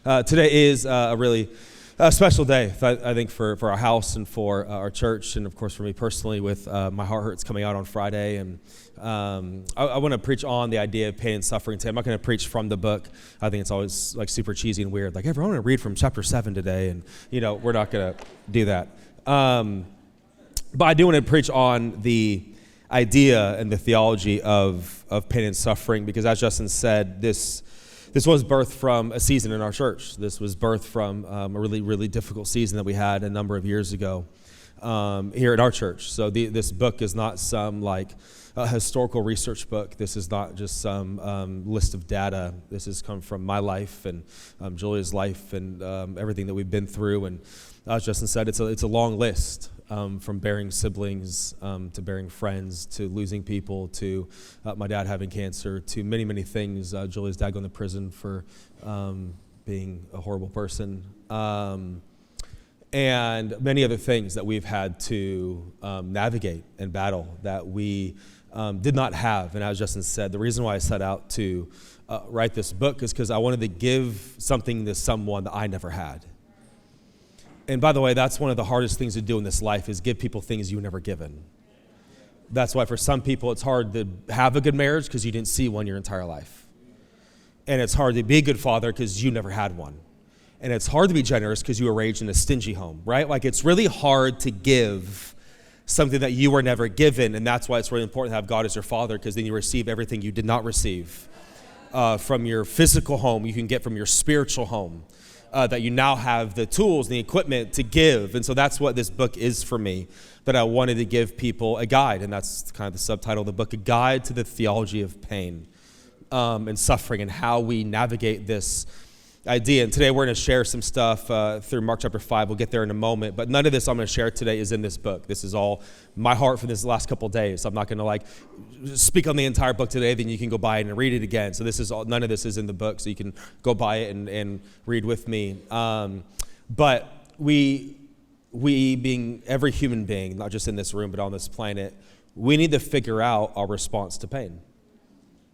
Today is a really special day, I think, for our house and for our church, and of course for me personally with My Heart Hurts coming out on Friday. And I want to preach on the idea of pain and suffering today. I'm not going to preach from the book. I think it's always like super cheesy and weird. Like, hey, everyone, I want to read from chapter 7 today, and we're not going to do that. But I do want to preach on the idea and the theology of pain and suffering, because as Justin said, this was birthed from a season in our church. This was birthed from a really, really difficult season that we had a number of years ago here at our church. So this book is not some historical research book. This is not just some list of data. This has come from my life and Julia's life and everything that we've been through. And as Justin said, it's a long list. From bearing siblings, to bearing friends, to losing people, to my dad having cancer, to many, many things. Julia's dad going to prison for being a horrible person, and many other things that we've had to navigate and battle that we did not have. And as Justin said, the reason why I set out to write this book is because I wanted to give something to someone that I never had. And by the way, that's one of the hardest things to do in this life, is give people things you were never given. That's why for some people it's hard to have a good marriage because you didn't see one your entire life. And it's hard to be a good father because you never had one. And it's hard to be generous because you were raised in a stingy home, right? Like, it's really hard to give something that you were never given. And that's why it's really important to have God as your father, because then you receive everything you did not receive from your physical home. You can get from your spiritual home. That you now have the tools and the equipment to give. And so that's what this book is for me, that I wanted to give people a guide. And that's kind of the subtitle of the book, A Guide to the Theology of Pain and Suffering, and how we navigate this idea. And today we're going to share some stuff through Mark chapter 5. We'll get there in a moment. But none of this I'm going to share today is in this book. This is all my heart for this last couple of days. I'm not going to speak on the entire book today. Then you can go buy it and read it again. So this is all, none of this is in the book. So you can go buy it and read with me. But we being every human being, not just in this room, but on this planet, we need to figure out our response to pain.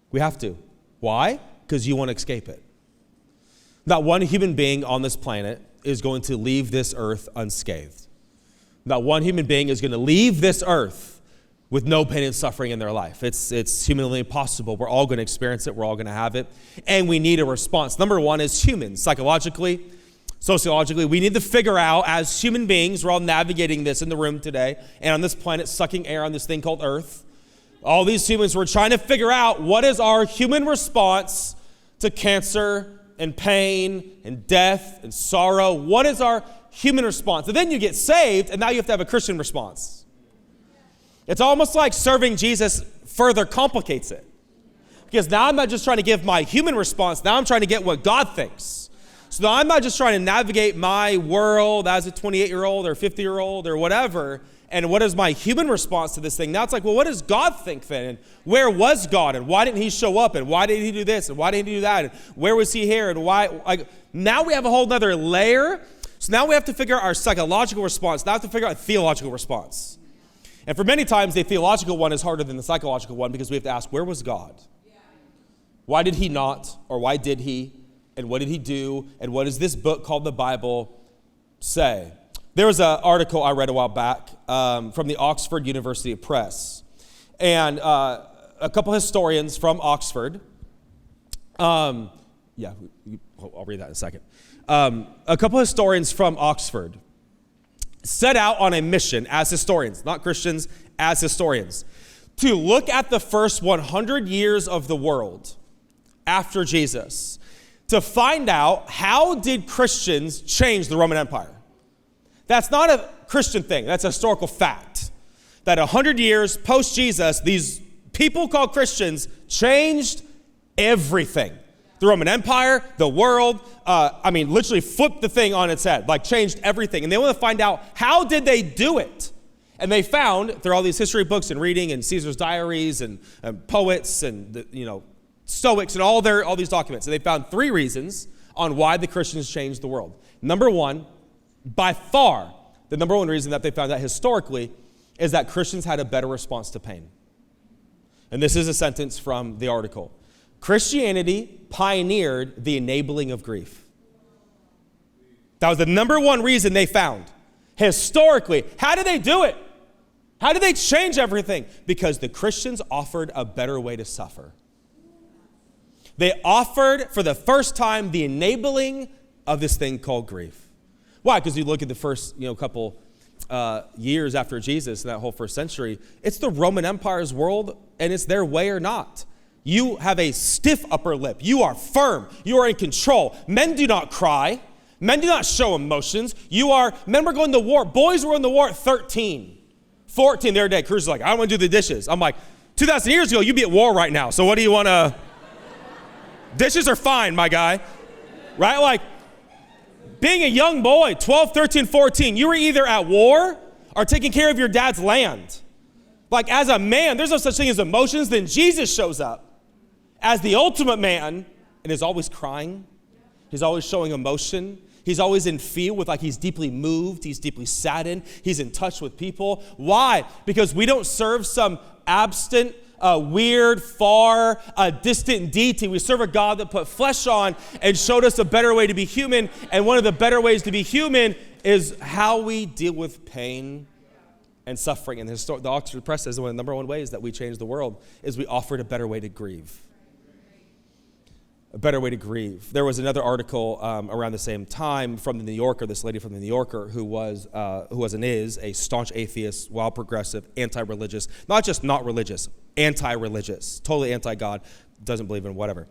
We have to. Why? Because you want to escape it. Not one human being on this planet is going to leave this earth unscathed. Not one human being is going to leave this earth with no pain and suffering in their life. It's humanly impossible. We're all going to experience it. We're all going to have it. And we need a response. Number one is humans. Psychologically, sociologically, we need to figure out, as human beings, we're all navigating this in the room today and on this planet, sucking air on this thing called Earth. All these humans, we're trying to figure out what is our human response to cancer and pain and death and sorrow. What is our human response? And then you get saved, and now you have to have a Christian response. It's almost like serving Jesus further complicates it. Because now I'm not just trying to give my human response, now I'm trying to get what God thinks. So now I'm not just trying to navigate my world as a 28-year-old or 50-year-old or whatever, and what is my human response to this thing? Now it's like, well, what does God think then? And where was God? And why didn't he show up? And why did he do this? And why didn't he do that? And where was he here? And why? Now we have a whole other layer. So now we have to figure out our psychological response. Now we have to figure out a theological response. And for many times, the theological one is harder than the psychological one, because we have to ask, where was God? Why did he not? Or why did he? And what did he do? And what does this book called the Bible say? There was an article I read a while back from the Oxford University Press. And a couple historians from Oxford, I'll read that in a second. A couple historians from Oxford set out on a mission as historians, not Christians, as historians, to look at the first 100 years of the world after Jesus, to find out how did Christians change the Roman Empire. That's not a Christian thing. That's a historical fact. That 100 years post-Jesus, these people called Christians changed everything. The Roman Empire, the world, literally flipped the thing on its head, changed everything. And they want to find out, how did they do it? And they found, through all these history books and reading and Caesar's diaries and poets and, Stoics and all these documents, and they found 3 reasons on why the Christians changed the world. Number one, by far, the number one reason that they found out historically is that Christians had a better response to pain. And this is a sentence from the article. Christianity pioneered the enabling of grief. That was the number one reason they found. Historically, how did they do it? How did they change everything? Because the Christians offered a better way to suffer. They offered, for the first time, the enabling of this thing called grief. Why? Because you look at the first couple years after Jesus, in that whole first century, it's the Roman Empire's world, and it's their way or not. You have a stiff upper lip. You are firm. You are in control. Men do not cry. Men do not show emotions. Men were going to war. Boys were going to war at 13, 14 the other day. Cruz is like, I don't want to do the dishes. I'm like, 2,000 years ago, you'd be at war right now. So what do you want to... Dishes are fine, my guy. Right? Like, being a young boy, 12, 13, 14, you were either at war or taking care of your dad's land. Like, as a man, there's no such thing as emotions. Then Jesus shows up as the ultimate man and is always crying. He's always showing emotion. He's always in feel with, like, he's deeply moved. He's deeply saddened. He's in touch with people. Why? Because we don't serve some absent, weird, far, distant deity. We serve a God that put flesh on and showed us a better way to be human. And one of the better ways to be human is how we deal with pain and suffering. And the Oxford Press says one of the number one ways that we change the world is we offered a better way to grieve. A better way to grieve. There was another article around the same time from the New Yorker, this lady from the New Yorker who is a staunch atheist, wild progressive, anti-religious, not just not religious, anti-religious, totally anti-God, doesn't believe in whatever.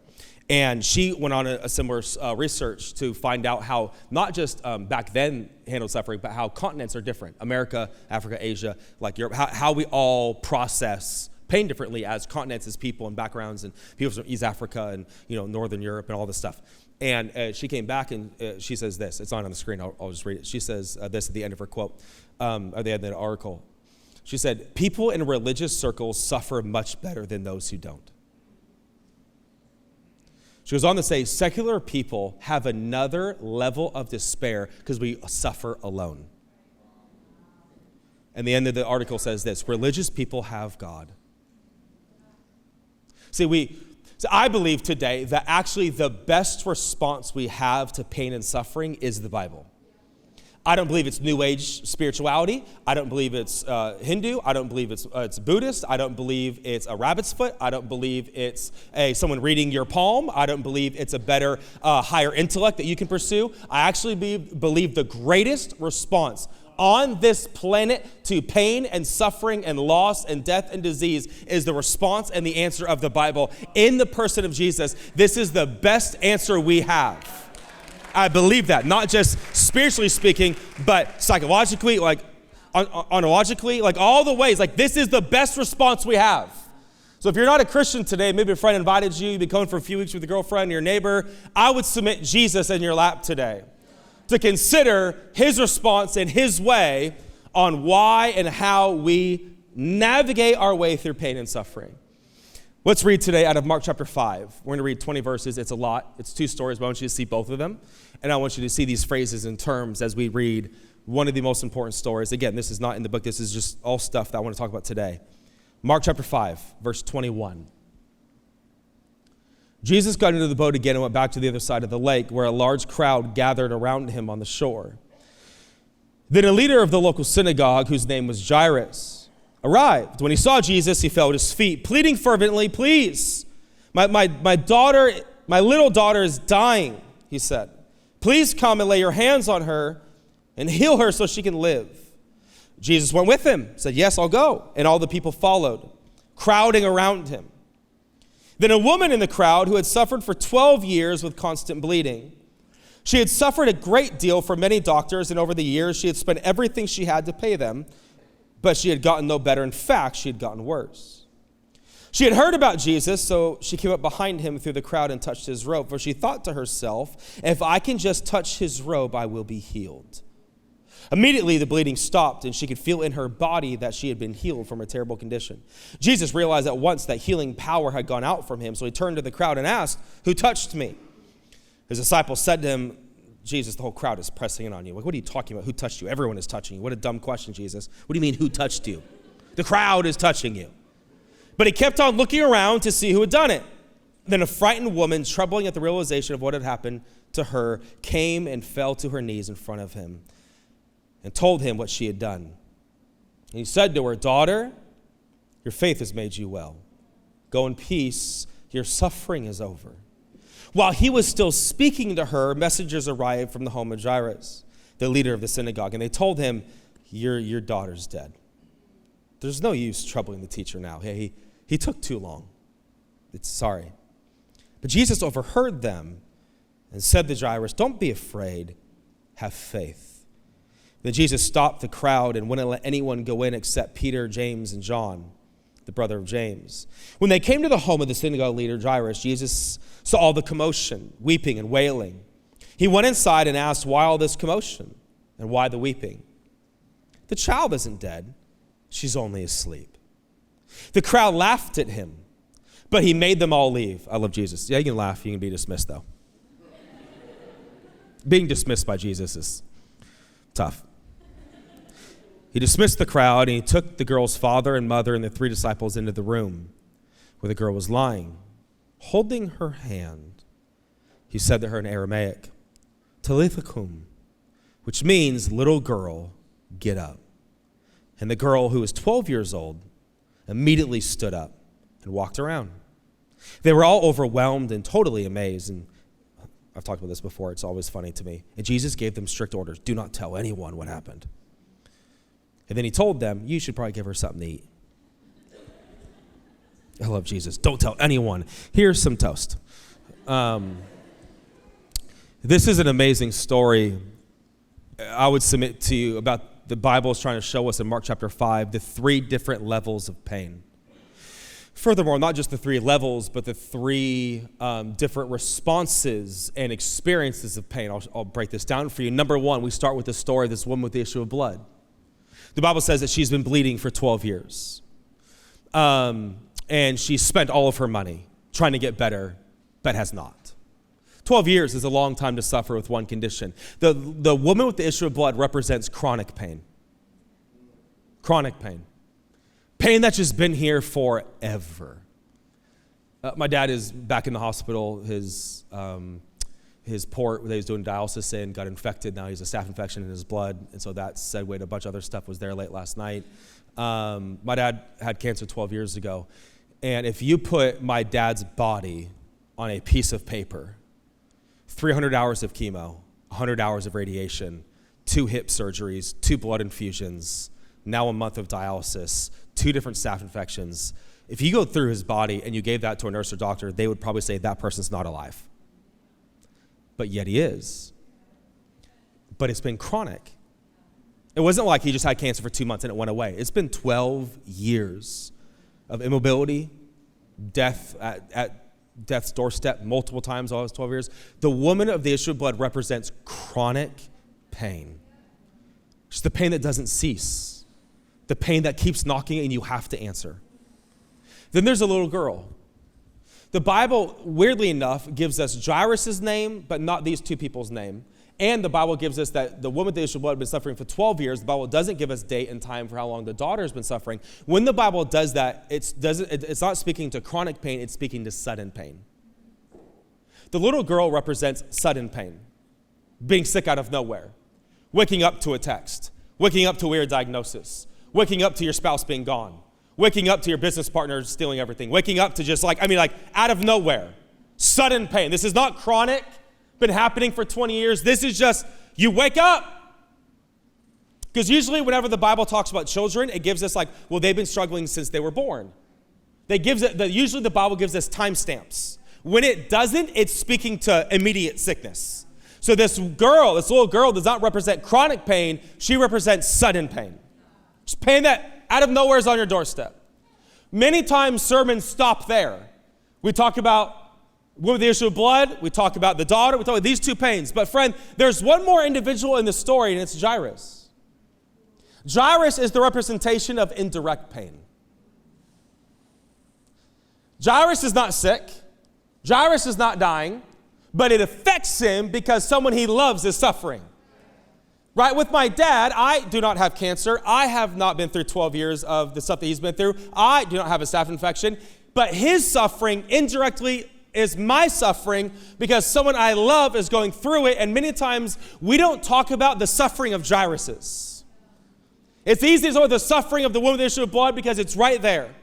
And she went on a similar research to find out how not just back then handled suffering, but how continents are different. America, Africa, Asia, like Europe, how we all process pain differently as continents, as people and backgrounds, and people from East Africa and Northern Europe and all this stuff. And she came back and she says this. It's not on the screen. I'll just read it. She says this at the end of her quote, or the end of the article. She said, "People in religious circles suffer much better than those who don't." She goes on to say, secular people have another level of despair because we suffer alone. And the end of the article says this: religious people have God. See, I believe today that actually the best response we have to pain and suffering is the Bible. I don't believe it's New Age spirituality. I don't believe it's Hindu. I don't believe it's Buddhist. I don't believe it's a rabbit's foot. I don't believe it's someone reading your palm. I don't believe it's a better, higher intellect that you can pursue. I actually believe the greatest response on this planet to pain and suffering and loss and death and disease is the response and the answer of the Bible in the person of Jesus. This is the best answer we have. I believe that, not just spiritually speaking, but psychologically, like ontologically, like all the ways. Like, this is the best response we have. So if you're not a Christian today, maybe a friend invited you, you've been going for a few weeks with your girlfriend or your neighbor, I would submit Jesus in your lap today to consider his response and his way on why and how we navigate our way through pain and suffering. Let's read today out of Mark chapter 5. We're going to read 20 verses. It's a lot. It's 2 stories, but I want you to see both of them. And I want you to see these phrases and terms as we read one of the most important stories. Again, this is not in the book. This is just all stuff that I want to talk about today. Mark chapter 5, verse 21. Jesus got into the boat again and went back to the other side of the lake, where a large crowd gathered around him on the shore. Then a leader of the local synagogue, whose name was Jairus, arrived. When he saw Jesus, he fell at his feet, pleading fervently, "Please, my little daughter is dying," he said. "Please come and lay your hands on her and heal her so she can live." Jesus went with him, said, "Yes, I'll go." And all the people followed, crowding around him. Then a woman in the crowd who had suffered for 12 years with constant bleeding. She had suffered a great deal from many doctors, and over the years she had spent everything she had to pay them, but she had gotten no better. In fact, she had gotten worse. She had heard about Jesus, so she came up behind him through the crowd and touched his robe, for she thought to herself, "If I can just touch his robe, I will be healed." Immediately the bleeding stopped, and she could feel in her body that she had been healed from a terrible condition. Jesus realized at once that healing power had gone out from him, so he turned to the crowd and asked, "Who touched me?" His disciples said to him, "Jesus, the whole crowd is pressing in on you." Like, what are you talking about? Who touched you? Everyone is touching you. What a dumb question, Jesus. What do you mean, who touched you? The crowd is touching you. But he kept on looking around to see who had done it. Then a frightened woman, trembling at the realization of what had happened to her, came and fell to her knees in front of him and told him what she had done. And he said to her, "Daughter, your faith has made you well. Go in peace, your suffering is over." While he was still speaking to her, messengers arrived from the home of Jairus, the leader of the synagogue, and they told him, your daughter's dead. There's no use troubling the teacher now. Hey, he took too long. It's sorry. But Jesus overheard them and said to Jairus, "Don't be afraid, have faith." Then Jesus stopped the crowd and wouldn't let anyone go in except Peter, James, and John, the brother of James. When they came to the home of the synagogue leader, Jairus, Jesus saw all the commotion, weeping and wailing. He went inside and asked, "Why all this commotion and why the weeping? The child isn't dead. She's only asleep." The crowd laughed at him, but he made them all leave. I love Jesus. Yeah, you can laugh. You can be dismissed, though. Being dismissed by Jesus is tough. He dismissed the crowd, and he took the girl's father and mother and the 3 disciples into the room where the girl was lying. Holding her hand, he said to her in Aramaic, "Talitha kum," which means, "Little girl, get up." And the girl, who was 12 years old, immediately stood up and walked around. They were all overwhelmed and totally amazed. And I've talked about this before. It's always funny to me. And Jesus gave them strict orders. Do not tell anyone what happened. And then he told them, you should probably give her something to eat. I love Jesus. Don't tell anyone. Here's some toast. This is an amazing story. I would submit to you about the Bible is trying to show us in Mark chapter 5 the 3 different levels of pain. Furthermore, not just the 3 levels, but the 3 different responses and experiences of pain. I'll break this down for you. Number 1, we start with the story of this woman with the issue of blood. The Bible says that she's been bleeding for 12 years. And she spent all of her money trying to get better, but has not. 12 years is a long time to suffer with one condition. The woman with the issue of blood represents chronic pain. Chronic pain. Pain that's just been here forever. My dad is back in the hospital. His port that he was doing dialysis in got infected. Now he has a staph infection in his blood. And so that segued. A bunch of other stuff was there late last night. My dad had cancer 12 years ago. And if you put my dad's body on a piece of paper, 300 hours of chemo, 100 hours of radiation, 2 hip surgeries, 2 blood infusions, now a month of dialysis, 2 different staph infections. If you go through his body and you gave that to a nurse or doctor, they would probably say that person's not alive. But yet he is. But it's been chronic. It wasn't like he just had cancer for 2 months and it went away. It's been 12 years of immobility, death at death's doorstep multiple times all those 12 years. The woman of the issue of blood represents chronic pain. It's the pain that doesn't cease. The pain that keeps knocking and you have to answer. Then there's a little girl. The Bible, weirdly enough, gives us Jairus' name, but not these 2 people's name. And the Bible gives us that the woman with the issue of blood had been suffering for 12 years. The Bible doesn't give us date and time for how long the daughter has been suffering. When the Bible does that, it's not speaking to chronic pain, it's speaking to sudden pain. The little girl represents sudden pain, being sick out of nowhere, waking up to a text, waking up to a weird diagnosis, waking up to your spouse being gone, waking up to your business partner stealing everything, waking up to just out of nowhere, sudden pain. This is not chronic. Been happening for 20 years. This is just, you wake up. Because usually whenever the Bible talks about children, it gives us they've been struggling since they were born. Usually the Bible gives us timestamps. When it doesn't, it's speaking to immediate sickness. So this little girl does not represent chronic pain. She represents sudden pain. It's pain that out of nowhere is on your doorstep. Many times sermons stop there. We talk about with the issue of blood, we talk about the daughter, we talk about these 2 pains. But friend, there's one more individual in the story, and it's Jairus. Jairus is the representation of indirect pain. Jairus is not sick. Jairus is not dying, but it affects him because someone he loves is suffering. Right? With my dad, I do not have cancer. I have not been through 12 years of the stuff that he's been through. I do not have a staph infection, but his suffering indirectly is my suffering because someone I love is going through it. And many times we don't talk about the suffering of Jairus. It's easy to talk about the suffering of the woman with the issue of blood because it's right there.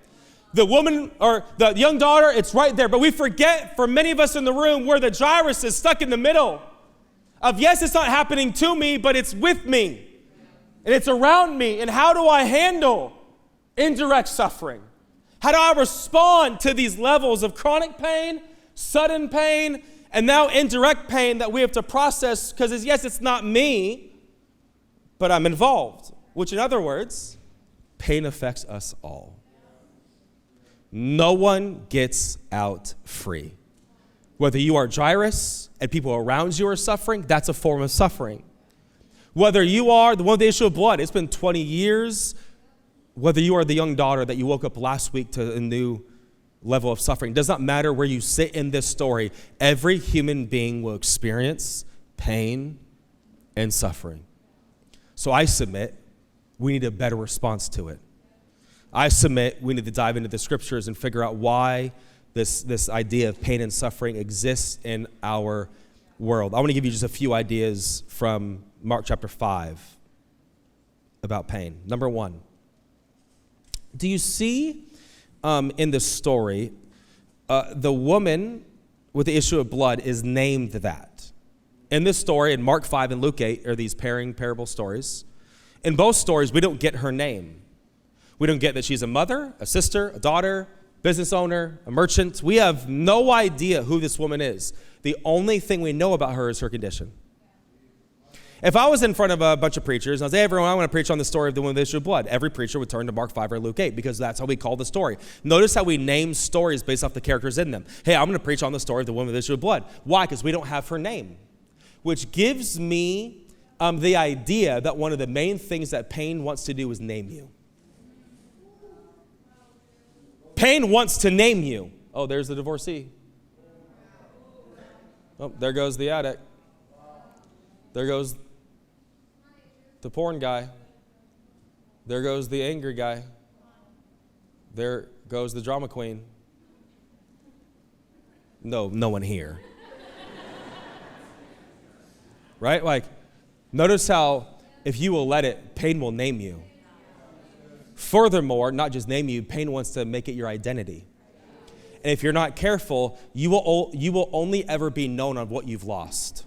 The woman or the young daughter, it's right there. But we forget, for many of us in the room, where the Jairus is stuck in the middle of, yes, it's not happening to me, but it's with me. And it's around me. And how do I handle indirect suffering? How do I respond to these levels of chronic pain, sudden pain, and now indirect pain that we have to process? Because yes, it's not me, but I'm involved. Which, in other words, pain affects us all. No one gets out free. Whether you are Jairus and people around you are suffering, that's a form of suffering. Whether you are the one with the issue of blood, it's been 20 years. Whether you are the young daughter that you woke up last week to a new level of suffering, it does not matter where you sit in this story. Every human being will experience pain and suffering. So I submit we need a better response to it. I submit we need to dive into the scriptures and figure out why this idea of pain and suffering exists in our world. I want to give you just a few ideas from Mark chapter 5 about pain. Number one, do you see in the story, the woman with the issue of blood is named that. In this story, in Mark 5 and Luke 8, are these pairing parable stories. In both stories, we don't get her name. We don't get that she's a mother, a sister, a daughter, business owner, a merchant. We have no idea who this woman is. The only thing we know about her is her condition. If I was in front of a bunch of preachers and I was, hey, everyone, I want to preach on the story of the woman with the issue of blood, every preacher would turn to Mark 5 or Luke 8 because that's how we call the story. Notice how we name stories based off the characters in them. Hey, I'm going to preach on the story of the woman with the issue of blood. Why? Because we don't have her name, which gives me the idea that one of the main things that pain wants to do is name you. Pain wants to name you. Oh, there's the divorcee. Oh, there goes the addict. There goes the porn guy. There goes the angry guy. There goes the drama queen. No one here. Right? Like, notice how if you will let it, pain will name you. Furthermore, not just name you, pain wants to make it your identity. And if you're not careful, you will only ever be known on what you've lost.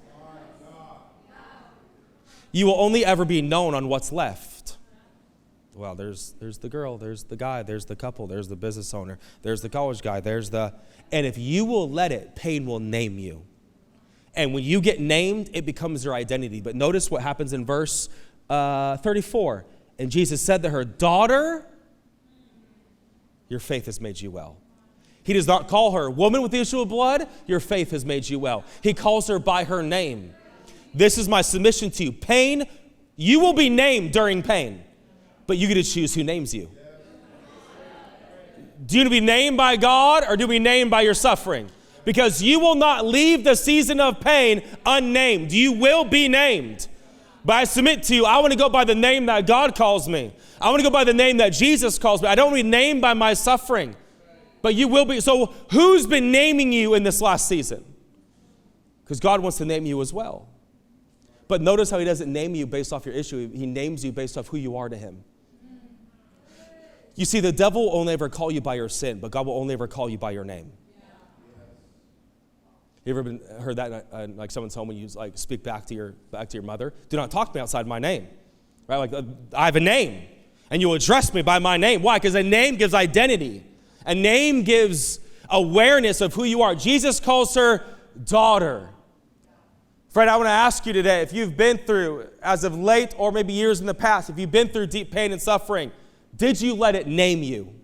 You will only ever be known on what's left. Well, there's the girl, there's the guy, there's the couple, there's the business owner, there's the college guy, and if you will let it, pain will name you. And when you get named, it becomes your identity. But notice what happens in verse 34. And Jesus said to her, daughter, your faith has made you well. He does not call her, woman with the issue of blood, your faith has made you well. He calls her by her name. This is my submission to you. Pain, you will be named during pain, but you get to choose who names you. Do you want to be named by God or do you want to be named by your suffering? Because you will not leave the season of pain unnamed. You will be named. But I submit to you, I want to go by the name that God calls me. I want to go by the name that Jesus calls me. I don't want to be named by my suffering. But you will be. So who's been naming you in this last season? Because God wants to name you as well. But notice how he doesn't name you based off your issue. He names you based off who you are to him. You see, the devil will only ever call you by your sin, but God will only ever call you by your name. You ever heard that like someone's home when you like speak back to your mother? Do not talk to me outside my name, right? Like I have a name, and you will address me by my name. Why? Because a name gives identity. A name gives awareness of who you are. Jesus calls her daughter. Friend, I want to ask you today, if you've been through, as of late or maybe years in the past, if you've been through deep pain and suffering, did you let it name you?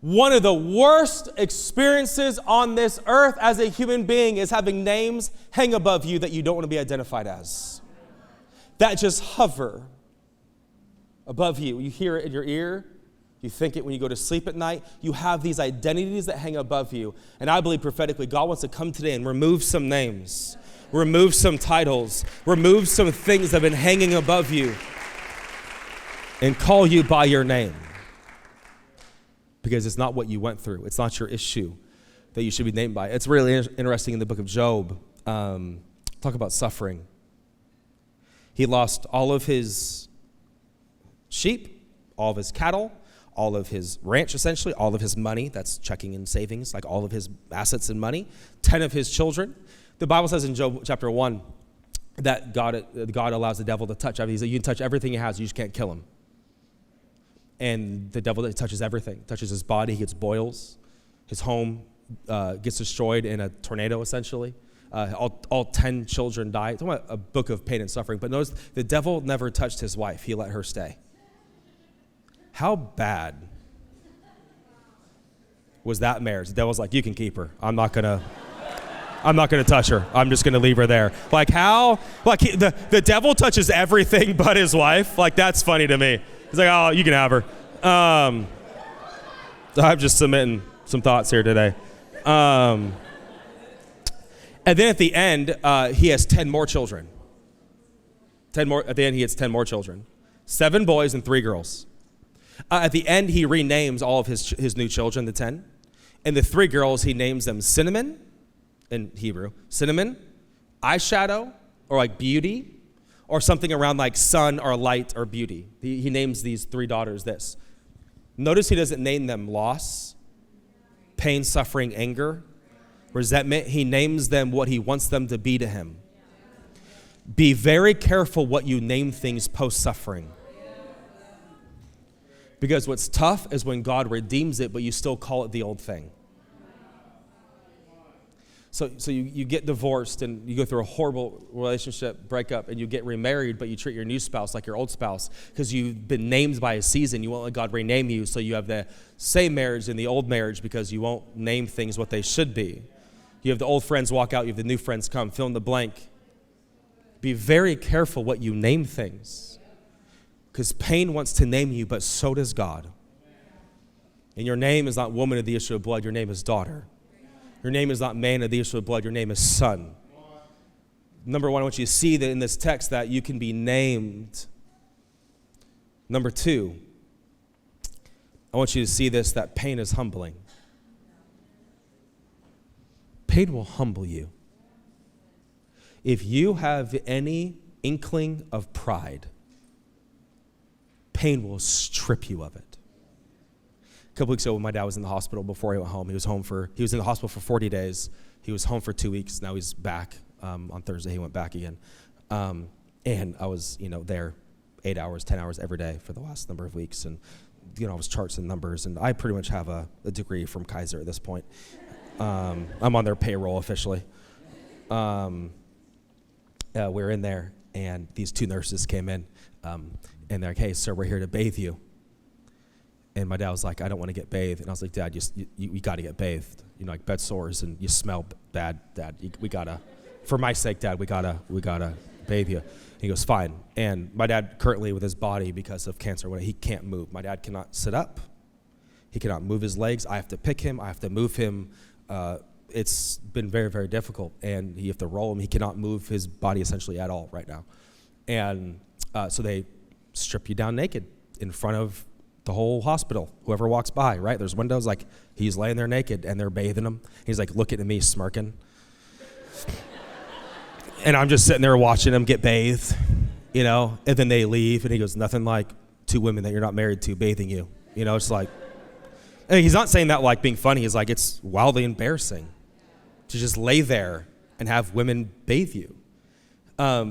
One of the worst experiences on this earth as a human being is having names hang above you that you don't want to be identified as. That just hover above you. You hear it in your ear. You think it when you go to sleep at night. You have these identities that hang above you. And I believe prophetically, God wants to come today and remove some names, remove some titles, remove some things that have been hanging above you, and call you by your name. Because it's not what you went through. It's not your issue. that you should be named by. It's really interesting in the book of Job. Talk about suffering. He lost all of his sheep, all of his cattle, all of his ranch, essentially, all of his money. That's checking and savings, like all of his assets and money. 10 of his children. The Bible says in Job chapter 1 that God allows the devil to touch everything. He said, you can touch everything he has, you just can't kill him. And the devil touches everything, touches his body, he gets boils. His home gets destroyed in a tornado, essentially. All 10 children die. It's talking about a book of pain and suffering. But notice, the devil never touched his wife. He let her stay. How bad was that marriage? The devil's like, you can keep her. I'm not gonna touch her. I'm just gonna leave her there. Like how? Like the devil touches everything but his wife. Like that's funny to me. He's like, oh, you can have her. I'm just submitting some thoughts here today. And then at the end, he has 10 more children. 10 more. At the end, he has 10 more children. 7 boys and 3 girls. At the end, he renames all of his new children, the 10. And the 3 girls, he names them Cinnamon, in Hebrew. Cinnamon, eyeshadow, or like beauty, or something around like sun or light or beauty. He names these 3 daughters this. Notice he doesn't name them loss, pain, suffering, anger, resentment. He names them what he wants them to be to him. Be very careful what you name things post-suffering. Because what's tough is when God redeems it, but you still call it the old thing. So you get divorced and you go through a horrible relationship breakup and you get remarried, but you treat your new spouse like your old spouse because you've been named by a season. You won't let God rename you, so you have the same marriage and the old marriage because you won't name things what they should be. You have the old friends walk out, you have the new friends come, fill in the blank. Be very careful what you name things because pain wants to name you, but so does God. And your name is not woman of the issue of blood, your name is daughter. Your name is not man of the issue of blood. Your name is son. Number 1, I want you to see that in this text that you can be named. Number 2, I want you to see this, that pain is humbling. Pain will humble you. If you have any inkling of pride, pain will strip you of it. A couple weeks ago when my dad was in the hospital before he went home, he was in the hospital for 40 days. He was home for 2 weeks. Now he's back. On Thursday he went back again. And I was, there 8 hours, 10 hours every day for the last number of weeks. And, I was charts and numbers. And I pretty much have a degree from Kaiser at this point. I'm on their payroll officially. We're in there and these 2 nurses came in and they're like, hey, sir, we're here to bathe you. And my dad was like, I don't want to get bathed. And I was like, Dad, you got to get bathed. Like bed sores and you smell bad, Dad. We got to, for my sake, Dad, we got to bathe you. And he goes, fine. And my dad currently with his body because of cancer, he can't move. My dad cannot sit up. He cannot move his legs. I have to pick him. I have to move him. It's been very, very difficult. And you have to roll him. He cannot move his body essentially at all right now. And so they strip you down naked in front of the whole hospital, whoever walks by, right? There's windows, like he's laying there naked and they're bathing him. He's like looking at me, smirking. And I'm just sitting there watching him get bathed, and then they leave and he goes, nothing like 2 women that you're not married to bathing you. It's like, and he's not saying that like being funny. He's like, it's wildly embarrassing to just lay there and have women bathe you.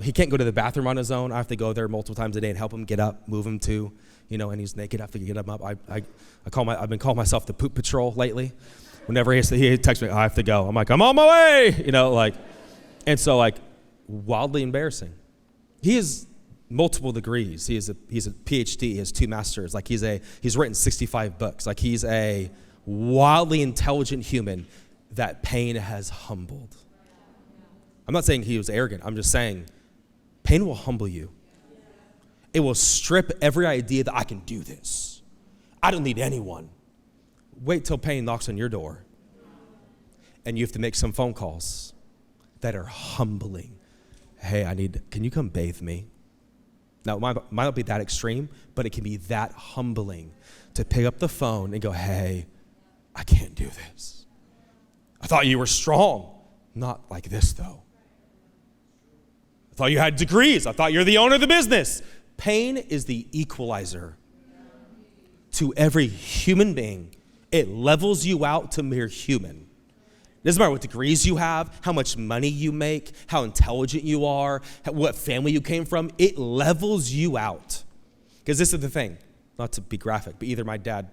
He can't go to the bathroom on his own. I have to go there multiple times a day and help him get up, move him to, and he's naked. I have to get him up. I've been calling myself the poop patrol lately. Whenever he texts me, I have to go. I'm like, I'm on my way, and so wildly embarrassing. He has multiple degrees. He's a PhD. He has 2 masters. He's written 65 books. He's a wildly intelligent human that pain has humbled. I'm not saying he was arrogant. I'm just saying pain will humble you. It will strip every idea that I can do this. I don't need anyone. Wait till pain knocks on your door and you have to make some phone calls that are humbling. Hey, can you come bathe me? Now, it might not be that extreme, but it can be that humbling to pick up the phone and go, hey, I can't do this. I thought you were strong. Not like this, though. I thought you had degrees. I thought you're the owner of the business. Pain is the equalizer to every human being. It levels you out to mere human. It doesn't matter what degrees you have, how much money you make, how intelligent you are, what family you came from. It levels you out. Because this is the thing, not to be graphic, but either my dad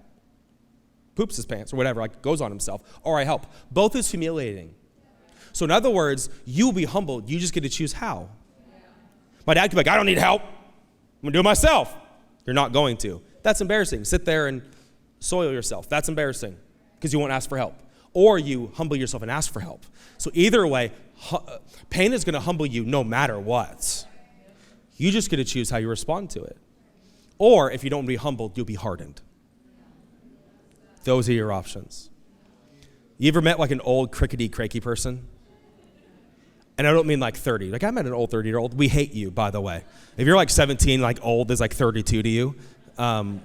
poops his pants or whatever, like goes on himself, or I help. Both is humiliating. So in other words, you will be humbled. You just get to choose how. My dad could be like, I don't need help. I'm going to do it myself. You're not going to. That's embarrassing. Sit there and soil yourself. That's embarrassing because you won't ask for help. Or you humble yourself and ask for help. So either way, pain is going to humble you no matter what. You just get to choose how you respond to it. Or if you don't be humbled, you'll be hardened. Those are your options. You ever met like an old crickety cranky person? And I don't mean like 30. Like I met an old 30-year-old. We hate you, by the way. If you're like 17, like old is like 32 to you,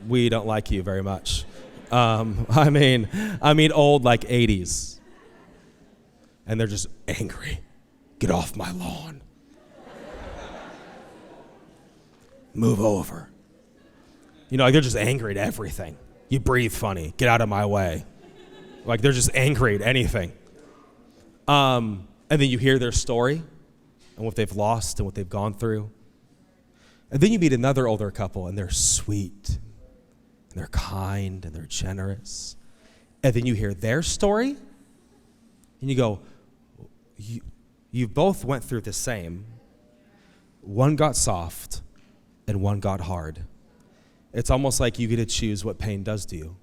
we don't like you very much. I mean old like 80s. And they're just angry. Get off my lawn. Move over. You know, like they're just angry at everything. You breathe funny. Get out of my way. Like they're just angry at anything. And then you hear their story and what they've lost and what they've gone through. And then you meet another older couple and they're sweet and they're kind and they're generous. And then you hear their story and you go, you both went through the same. One got soft and one got hard. It's almost like you get to choose what pain does to you.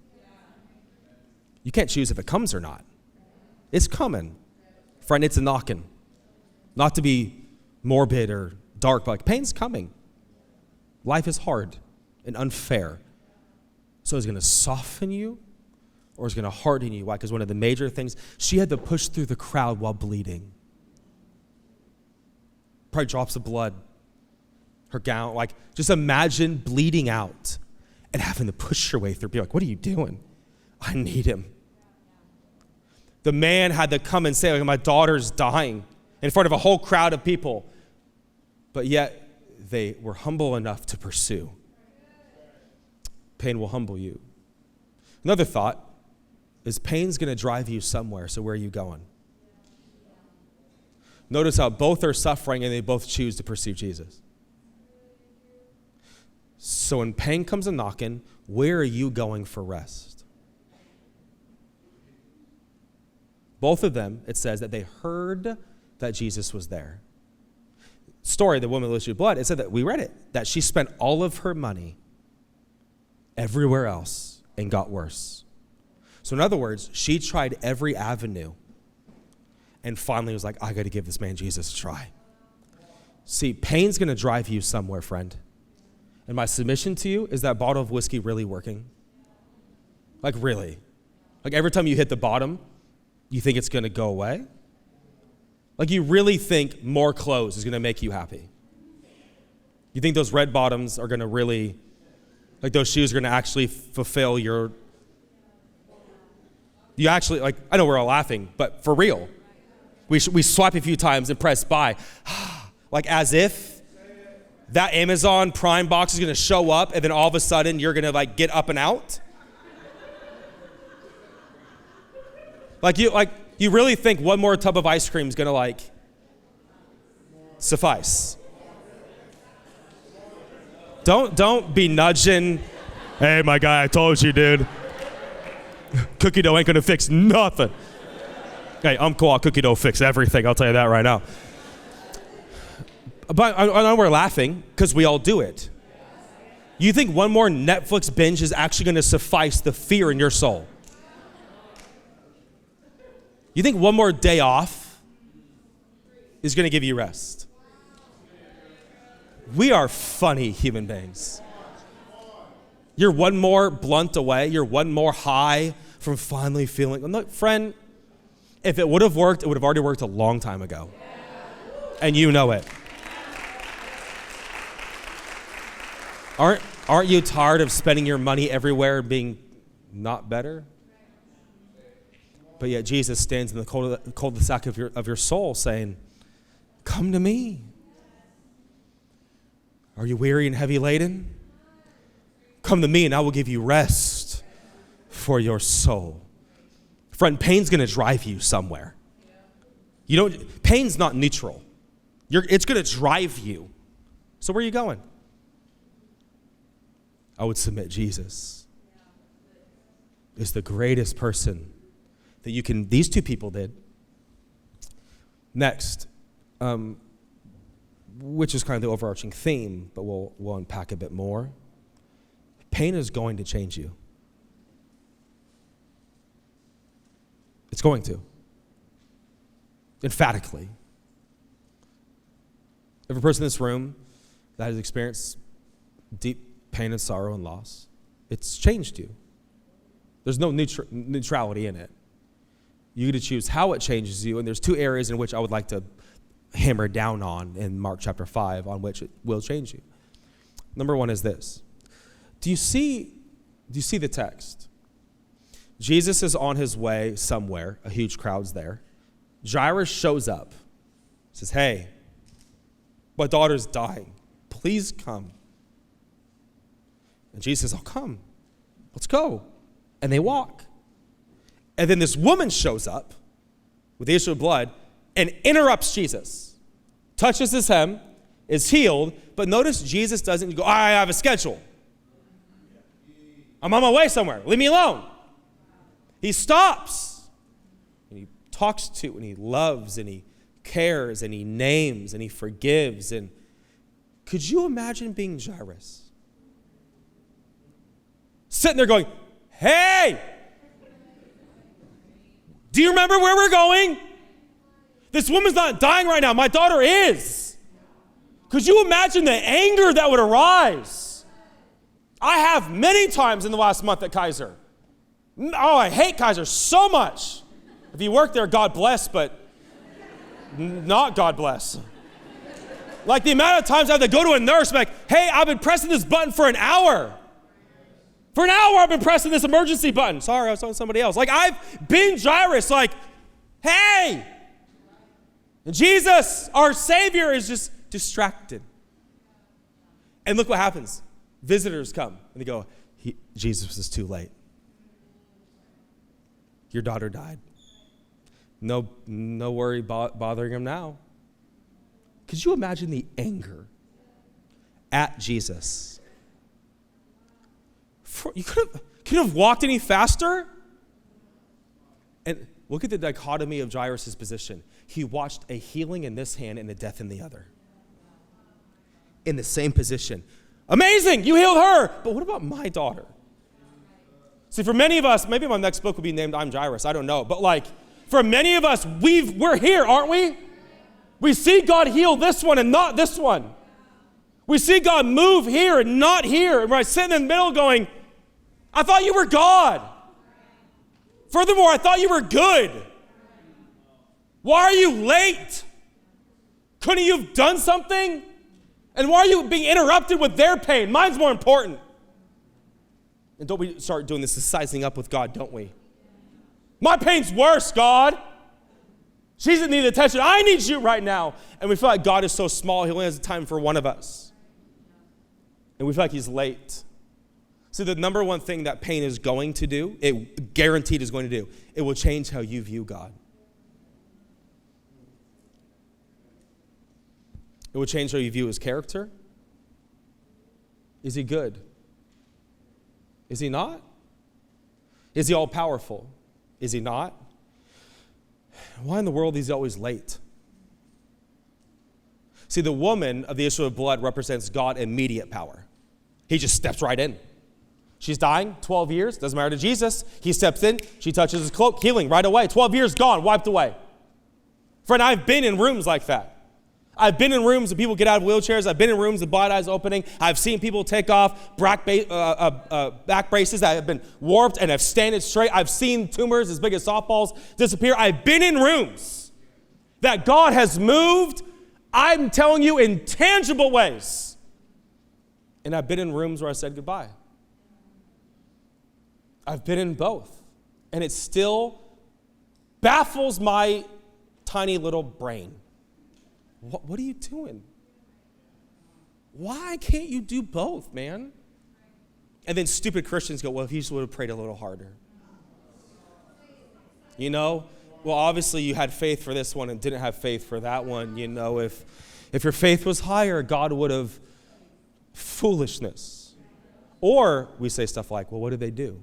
You can't choose if it comes or not. It's coming. Friend, it's a knocking. Not to be morbid or dark, but like pain's coming. Life is hard and unfair. So it's going to soften you or it's going to harden you. Why? Because one of the major things, she had to push through the crowd while bleeding. Probably drops of blood. Her gown, like just imagine bleeding out and having to push your way through. Be like, what are you doing? I need him. The man had to come and say, like, my daughter's dying in front of a whole crowd of people. But yet they were humble enough to pursue. Pain will humble you. Another thought is pain's going to drive you somewhere. So where are you going? Notice how both are suffering and they both choose to pursue Jesus. So when pain comes a knocking, where are you going for rest? Both of them, it says that they heard that Jesus was there. Story, the woman with the issue of blood, it said that we read it, that she spent all of her money everywhere else and got worse. So in other words, she tried every avenue and finally was like, I got to give this man Jesus a try. See, pain's going to drive you somewhere, friend. And my submission to you is that bottle of whiskey really working? Like really? Like every time you hit the bottom, you think it's going to go away? Like you really think more clothes is going to make you happy? You think those red bottoms are going to really, like those shoes are going to actually fulfill your, you actually, like, I know we're all laughing, but for real. We swipe a few times and press buy. Like as if that Amazon Prime box is going to show up and then all of a sudden you're going to like get up and out. Like you really think one more tub of ice cream is going to like suffice. Don't be nudging. Hey, my guy, I told you, dude. Cookie dough ain't going to fix nothing. Hey, cookie dough fix everything. I'll tell you that right now. But I know we're laughing because we all do it. You think one more Netflix binge is actually going to suffice the fear in your soul? You think one more day off is going to give you rest? We are funny human beings. You're one more blunt away. You're one more high from finally feeling. Look, friend, if it would have worked, it would have already worked a long time ago. And you know it. Aren't you tired of spending your money everywhere and being not better? But yet Jesus stands in the cul-de-sac of your soul saying, come to me. Are you weary and heavy laden? Come to me and I will give you rest for your soul. Friend, pain's going to drive you somewhere. Pain's not neutral. It's going to drive you. So where are you going? I would submit Jesus is the greatest person that these two people did. Next, which is kind of the overarching theme, but we'll unpack a bit more. Pain is going to change you. It's going to. Emphatically. Every person in this room that has experienced deep pain and sorrow and loss, it's changed you. There's no neutrality in it. You get to choose how it changes you, and there's two areas in which I would like to hammer down on in Mark chapter 5 on which it will change you. Number one is this. Do you see the text? Jesus is on his way somewhere. A huge crowd's there. Jairus shows up. Says, hey, my daughter's dying. Please come. And Jesus says, I'll come. Let's go. And they walk. And then this woman shows up with the issue of blood and interrupts Jesus. Touches his hem, is healed, but notice Jesus doesn't go, I have a schedule. I'm on my way somewhere. Leave me alone. He stops. And he talks to, and he loves, and he cares, and he names, and he forgives. And could you imagine being Jairus? Sitting there going, hey! Do you remember where we're going? This woman's not dying right now. My daughter is. Could you imagine the anger that would arise? I have many times in the last month at Kaiser. Oh, I hate Kaiser so much. If you work there, God bless, but not God bless. Like the amount of times I have to go to a nurse and be like, hey, I've been pressing this button for an hour. For an hour, I've been pressing this emergency button. Sorry, I was on somebody else. Like, I've been Jairus, like, hey. And Jesus, our Savior, is just distracted. And look what happens. Visitors come, and they go, Jesus is too late. Your daughter died. No worry bothering him now. Could you imagine the anger at Jesus? You couldn't have walked any faster. And look at the dichotomy of Jairus' position. He watched a healing in this hand and a death in the other. In the same position. Amazing, you healed her. But what about my daughter? See, for many of us, maybe my next book will be named I'm Jairus. I don't know. But like, for many of us, we're here, aren't we? We see God heal this one and not this one. We see God move here and not here. And we're sitting in the middle going, I thought you were God. Furthermore, I thought you were good. Why are you late? Couldn't you have done something? And why are you being interrupted with their pain? Mine's more important. And don't we start doing this sizing up with God, don't we? My pain's worse, God. She doesn't need attention. I need you right now. And we feel like God is so small, he only has time for one of us. And we feel like he's late. So the number one thing that pain is going to do, it guaranteed is going to do, it will change how you view God. It will change how you view his character. Is he good? Is he not? Is he all-powerful? Is he not? Why in the world is he always late? See, the woman of the issue of blood represents God's immediate power. He just steps right in. She's dying, 12 years, doesn't matter to Jesus. He steps in, she touches his cloak, healing right away. 12 years gone, wiped away. Friend, I've been in rooms like that. I've been in rooms that people get out of wheelchairs. I've been in rooms with blind eyes opening. I've seen people take off back braces that have been warped and have standed straight. I've seen tumors as big as softballs disappear. I've been in rooms that God has moved, I'm telling you, in tangible ways. And I've been in rooms where I said goodbye. I've been in both. And it still baffles my tiny little brain. What are you doing? Why can't you do both, man? And then stupid Christians go, well, if you just would have prayed a little harder. You know? Well, obviously you had faith for this one and didn't have faith for that one. You know, if your faith was higher, God would have foolishness. Or we say stuff like, well, what did they do?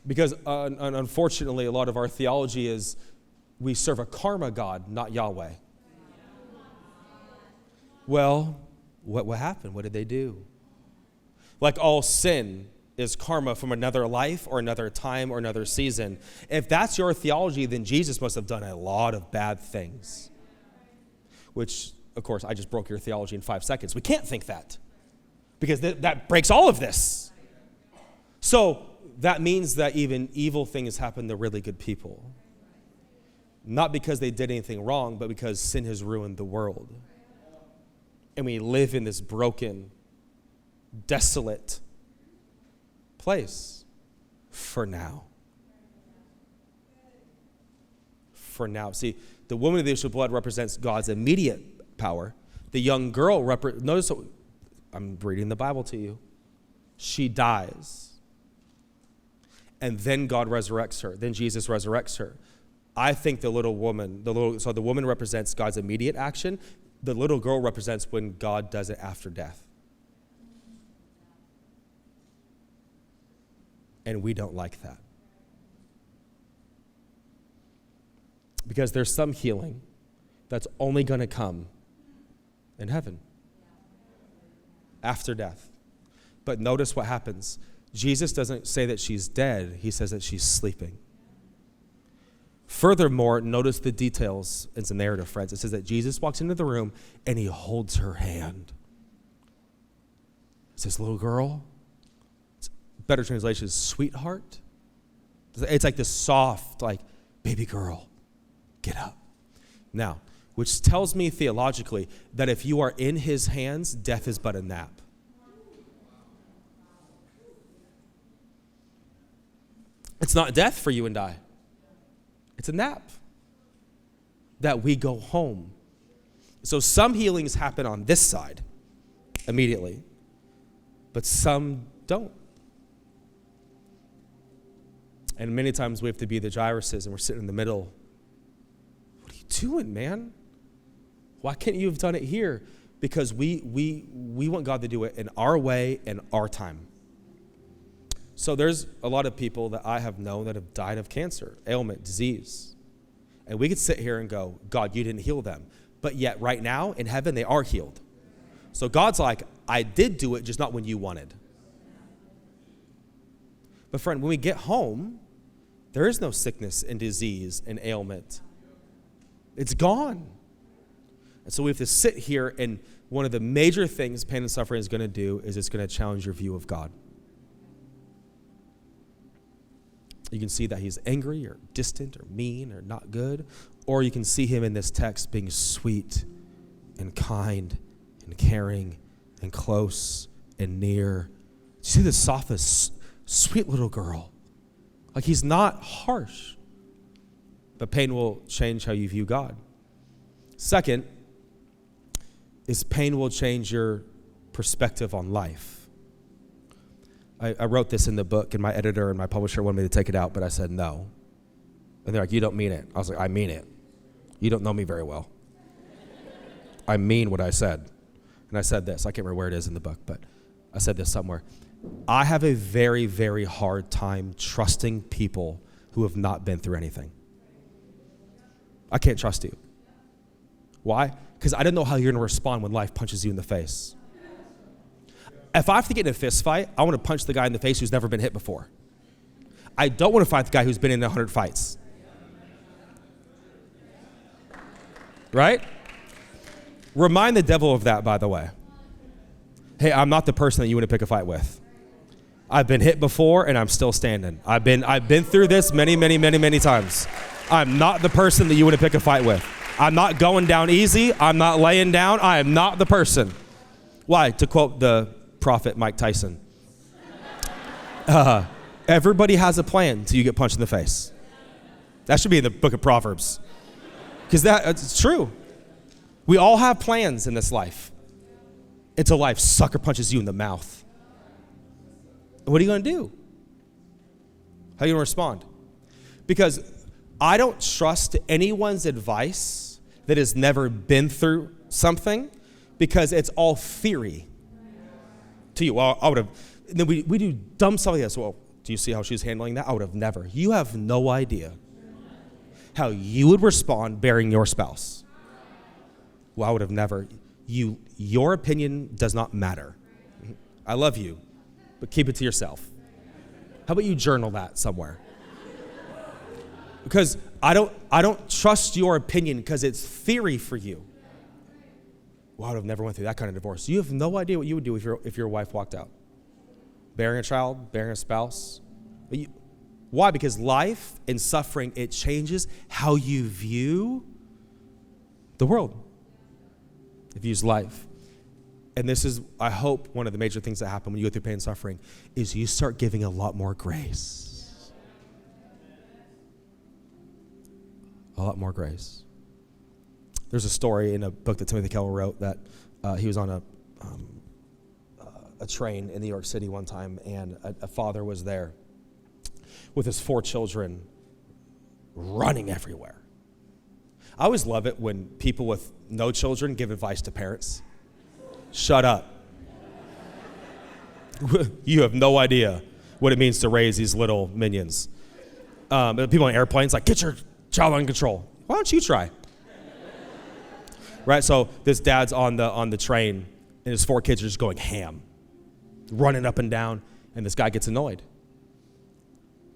Because unfortunately, a lot of our theology is we serve a karma God, not Yahweh. Well, what happened? What did they do? Like all sin is karma from another life or another time or another season. If that's your theology, then Jesus must have done a lot of bad things. Which, of course, I just broke your theology in 5 seconds. We can't think that because that breaks all of this. So that means that even evil things happen to really good people. Not because they did anything wrong, but because sin has ruined the world. And we live in this broken, desolate place for now. For now. See, the woman of the issue of blood represents God's immediate power. The young girl, notice, I'm reading the Bible to you. She dies. And then God resurrects her. Then Jesus resurrects her. I think the woman represents God's immediate action. The little girl represents when God does it after death. And we don't like that. Because there's some healing that's only going to come in heaven after death. But notice what happens. Jesus doesn't say that she's dead. He says that she's sleeping. Furthermore, notice the details. It's a narrative, friends. It says that Jesus walks into the room and he holds her hand. It says, little girl. Better translation is sweetheart. It's like this soft, like, baby girl, get up. Now, which tells me theologically that if you are in his hands, death is but a nap. It's not death for you and I. It's a nap that we go home. So some healings happen on this side immediately, but some don't. And many times we have to be the gyruses and we're sitting in the middle. What are you doing, man? Why can't you have done it here? Because we want God to do it in our way and our time. So there's a lot of people that I have known that have died of cancer, ailment, disease. And we could sit here and go, God, you didn't heal them. But yet right now in heaven, they are healed. So God's like, I did do it, just not when you wanted. But friend, when we get home, there is no sickness and disease and ailment. It's gone. And so we have to sit here, and one of the major things pain and suffering is going to do is it's going to challenge your view of God. You can see that he's angry or distant or mean or not good. Or you can see him in this text being sweet and kind and caring and close and near. See the softest, sweet little girl. Like he's not harsh. But pain will change how you view God. Second is pain will change your perspective on life. I wrote this in the book, and my editor and my publisher wanted me to take it out, but I said no. And they're like, you don't mean it. I was like, I mean it. You don't know me very well. I mean what I said. And I said this. I can't remember where it is in the book, but I said this somewhere. I have a very, very hard time trusting people who have not been through anything. I can't trust you. Why? Because I don't know how you're going to respond when life punches you in the face. If I have to get in a fist fight, I want to punch the guy in the face who's never been hit before. I don't want to fight the guy who's been in 100 fights. Right? Remind the devil of that, by the way. Hey, I'm not the person that you want to pick a fight with. I've been hit before and I'm still standing. I've been through this many, many, many, many times. I'm not the person that you want to pick a fight with. I'm not going down easy. I'm not laying down. I am not the person. Why? To quote the prophet Mike Tyson. Everybody has a plan until you get punched in the face. That should be in the book of Proverbs. Because it's true. We all have plans in this life until life sucker punches you in the mouth. What are you going to do? How are you going to respond? Because I don't trust anyone's advice that has never been through something, because it's all theory to you. Well, I would have, then we do dumb stuff like this. Well, do you see how she's handling that? I would have never. You have no idea how you would respond bearing your spouse. Well, I would have never. Your opinion does not matter. I love you, but keep it to yourself. How about you journal that somewhere? Because I don't trust your opinion because it's theory for you. Well, I would have never went through that kind of divorce. You have no idea what you would do if your wife walked out. Bearing a child, bearing a spouse. Why? Because life and suffering, it changes how you view the world. It views life. And this is, I hope, one of the major things that happen when you go through pain and suffering is you start giving a lot more grace. A lot more grace. There's a story in a book that Timothy Keller wrote that he was on a train in New York City one time, and a father was there with his 4 children running everywhere. I always love it when people with no children give advice to parents. Shut up. You have no idea what it means to raise these little minions. People on airplanes like, get your child under control. Why don't you try? Right, so this dad's on the train, and his 4 kids are just going ham, running up and down, and this guy gets annoyed.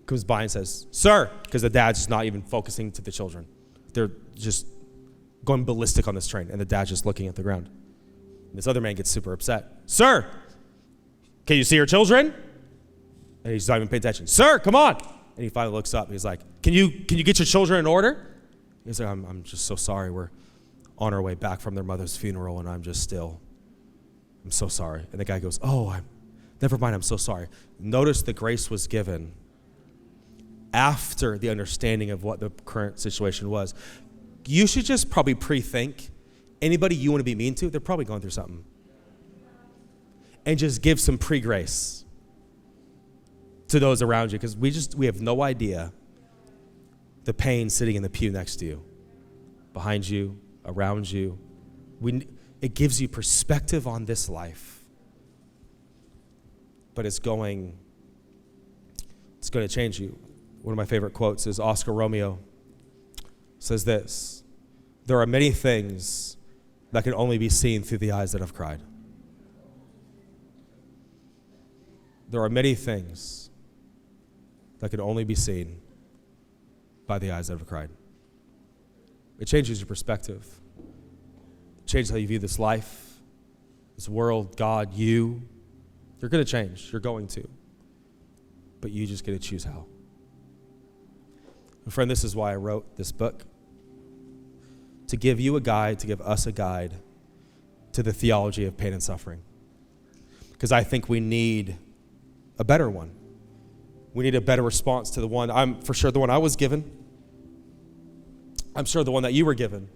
Comes by and says, sir, because the dad's just not even focusing to the children. They're just going ballistic on this train, and the dad's just looking at the ground. And this other man gets super upset. Sir, can you see your children? And he's not even paying attention. Sir, come on. And he finally looks up, and he's like, can you get your children in order? He's like, I'm just so sorry. We're on our way back from their mother's funeral, and I'm so sorry. And the guy goes, never mind, I'm so sorry. Notice the grace was given after the understanding of what the current situation was. You should just probably pre-think anybody you want to be mean to, they're probably going through something. And just give some pre-grace to those around you, because we have no idea the pain sitting in the pew next to you, behind you, around you. It gives you perspective on this life. But it's going to change you. One of my favorite quotes is Oscar Romeo says this: there are many things that can only be seen through the eyes that have cried. There are many things that can only be seen by the eyes that have cried. It changes your perspective. It changes how you view this life, this world, God, you. You're going to change. You're going to. But you just get to choose how. And friend, this is why I wrote this book. To give you a guide, to give us a guide to the theology of pain and suffering. Because I think we need a better one. We need a better response to the one, I'm for sure the one I was given. I'm sure the one that you were given.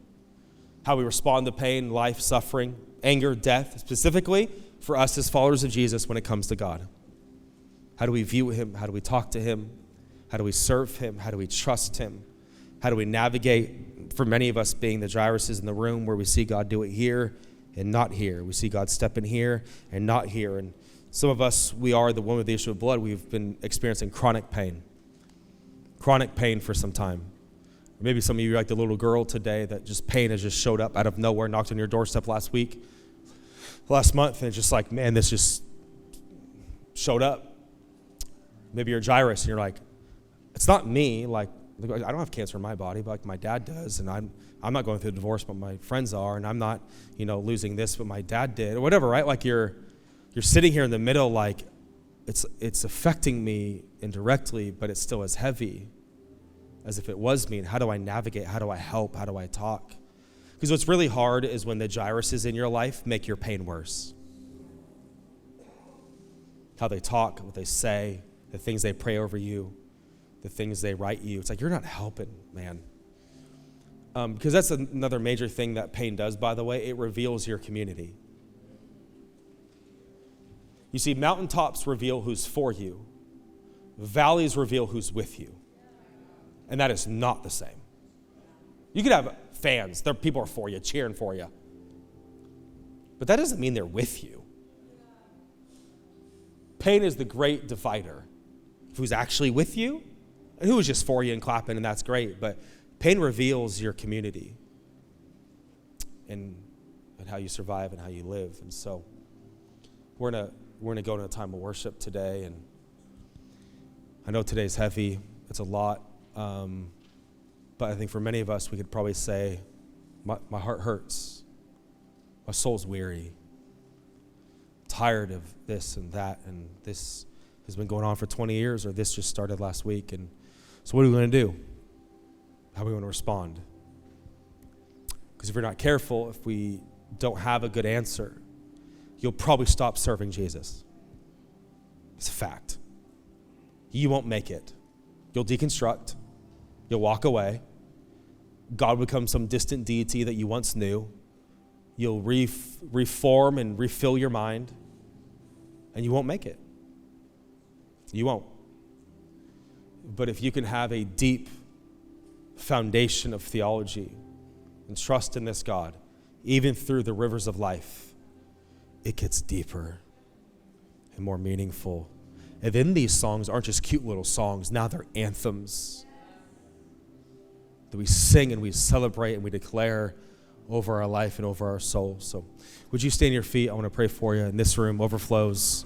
How we respond to pain, life, suffering, anger, death, specifically for us as followers of Jesus when it comes to God. How do we view him? How do we talk to him? How do we serve him? How do we trust him? How do we navigate, for many of us being the Jairuses in the room, where we see God do it here and not here. We see God step in here and not here. And some of us, we are the woman with the issue of blood. We've been experiencing chronic pain for some time. Or maybe some of you are like the little girl today that just pain has just showed up out of nowhere, knocked on your doorstep last month, and it's just like, man, this just showed up. Maybe you're a Jairus and you're like, it's not me, like, I don't have cancer in my body, but like my dad does, and I'm not going through a divorce, but my friends are, and I'm not, losing this, but my dad did, or whatever, right? Like you're sitting here in the middle, like it's affecting me indirectly, but it's still as heavy as if it was me. And how do I navigate? How do I help? How do I talk? Because what's really hard is when the Jairuses in your life make your pain worse. How they talk, what they say, the things they pray over you, the things they write you. It's like, you're not helping, man. Because that's another major thing that pain does, by the way. It reveals your community. You see, mountaintops reveal who's for you. Valleys reveal who's with you. And that is not the same. You could have fans. People are for you, cheering for you. But that doesn't mean they're with you. Pain is the great divider. Who's actually with you and who is just for you and clapping, and that's great. But pain reveals your community and how you survive and how you live. And so we're gonna go into a time of worship today. And I know today's heavy. It's a lot. But I think for many of us, we could probably say, my heart hurts. My soul's weary. I'm tired of this and that, and this has been going on for 20 years, or this just started last week. And so what are we going to do? How are we going to respond? Because if we're not careful, if we don't have a good answer, you'll probably stop serving Jesus. It's a fact. You won't make it. You'll deconstruct. You'll walk away. God will become some distant deity that you once knew. You'll reform and refill your mind, and you won't make it. You won't. But if you can have a deep foundation of theology and trust in this God, even through the rivers of life, it gets deeper and more meaningful. And then these songs aren't just cute little songs. Now they're anthems that we sing and we celebrate and we declare over our life and over our soul. So would you stand on your feet? I want to pray for you. And this room overflows